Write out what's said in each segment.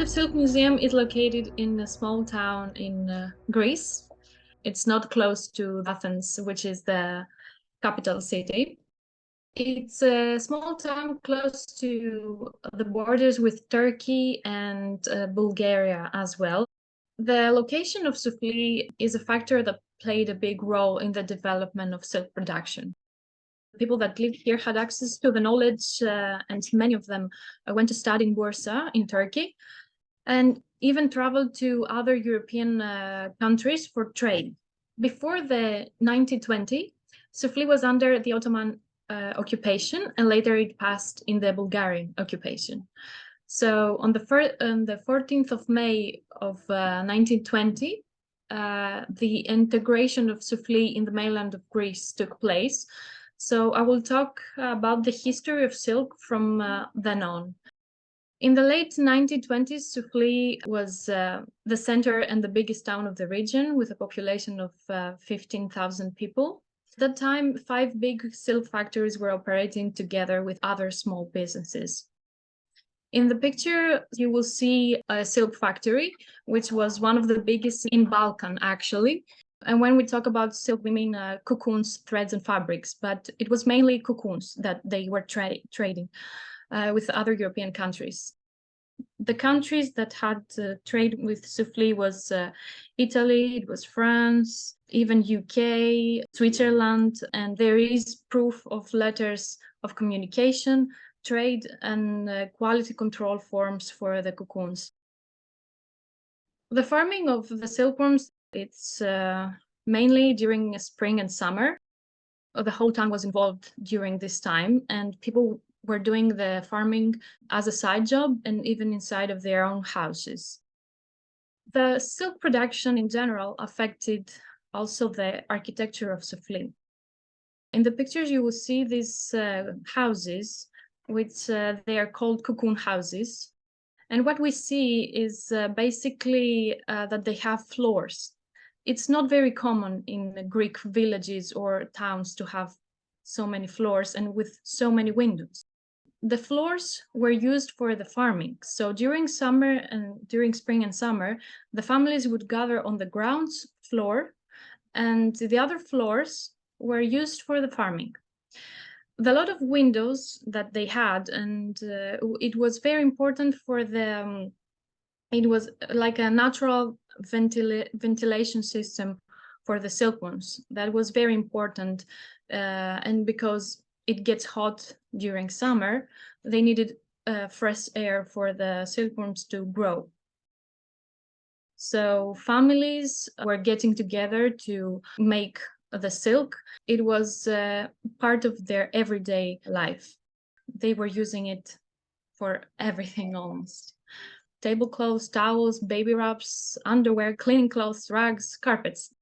Cardiff Silk Museum is located in a small town in Greece. It's not close to Athens, which is the capital city. It's a small town close to the borders with Turkey and Bulgaria as well. The location of Soufli is a factor that played a big role in the development of silk production. People that lived here had access to the knowledge, and many of them went to study in Bursa in Turkey, and even traveled to other European countries for trade. Before the 1920, Soufli was under the Ottoman occupation, and later it passed in the Bulgarian occupation. So on the 14th of May of 1920, the integration of Soufli in the mainland of Greece took place. So I will talk about the history of silk from then on. In the late 1920s, Soufli was the center and the biggest town of the region, with a population of 15,000 people. At that time, 5 big silk factories were operating together with other small businesses. In the picture, you will see a silk factory, which was one of the biggest in Balkan, actually. And when we talk about silk, we mean cocoons, threads, and fabrics, but it was mainly cocoons that they were trading with other European countries. The countries that had trade with Soufli was Italy, it was France, even UK, Switzerland, and there is proof of letters of communication, trade, and quality control forms for the cocoons. The farming of the silkworms, it's mainly during spring and summer. The whole town was involved during this time, and people were doing the farming as a side job and even inside of their own houses. The silk production in general affected also the architecture of Soufli. In the pictures, you will see these houses, which they are called cocoon houses. And what we see is basically that they have floors. It's not very common in Greek villages or towns to have so many floors and with so many windows. The floors were used for the farming. So during summer and during spring and summer, the families would gather on the ground floor, and the other floors were used for the farming. The lot of windows that they had, and it was very important for the it was like a natural ventilation system for the silkworms. That was very important, and because it gets hot during summer, they needed fresh air for the silkworms to grow. So families were getting together to make the silk. It was part of their everyday life. They were using it for everything almost. Tablecloths, towels, baby wraps, underwear, cleaning clothes, rugs, carpets.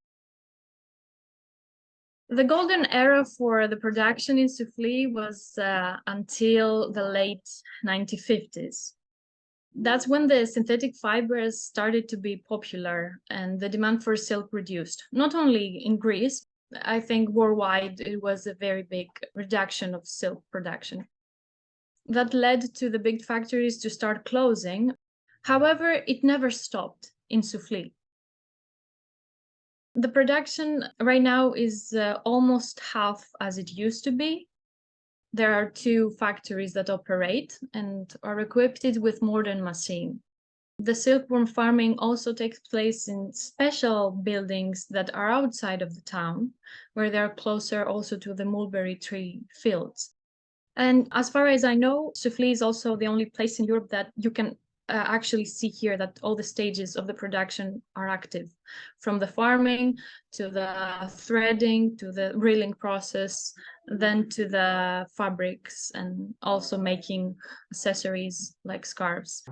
The golden era for the production in Soufli was until the late 1950s. That's when the synthetic fibers started to be popular and the demand for silk reduced. Not only in Greece, I think worldwide it was a very big reduction of silk production. That led to the big factories to start closing. However, it never stopped in Soufli. The production right now is almost half as it used to be. There are 2 factories that operate and are equipped with modern machines. The silkworm farming also takes place in special buildings that are outside of the town, where they are closer also to the mulberry tree fields. And as far as I know, Soufli is also the only place in Europe that you can actually see here that all the stages of the production are active, from the farming to the threading to the reeling process, then to the fabrics, and also making accessories like scarves.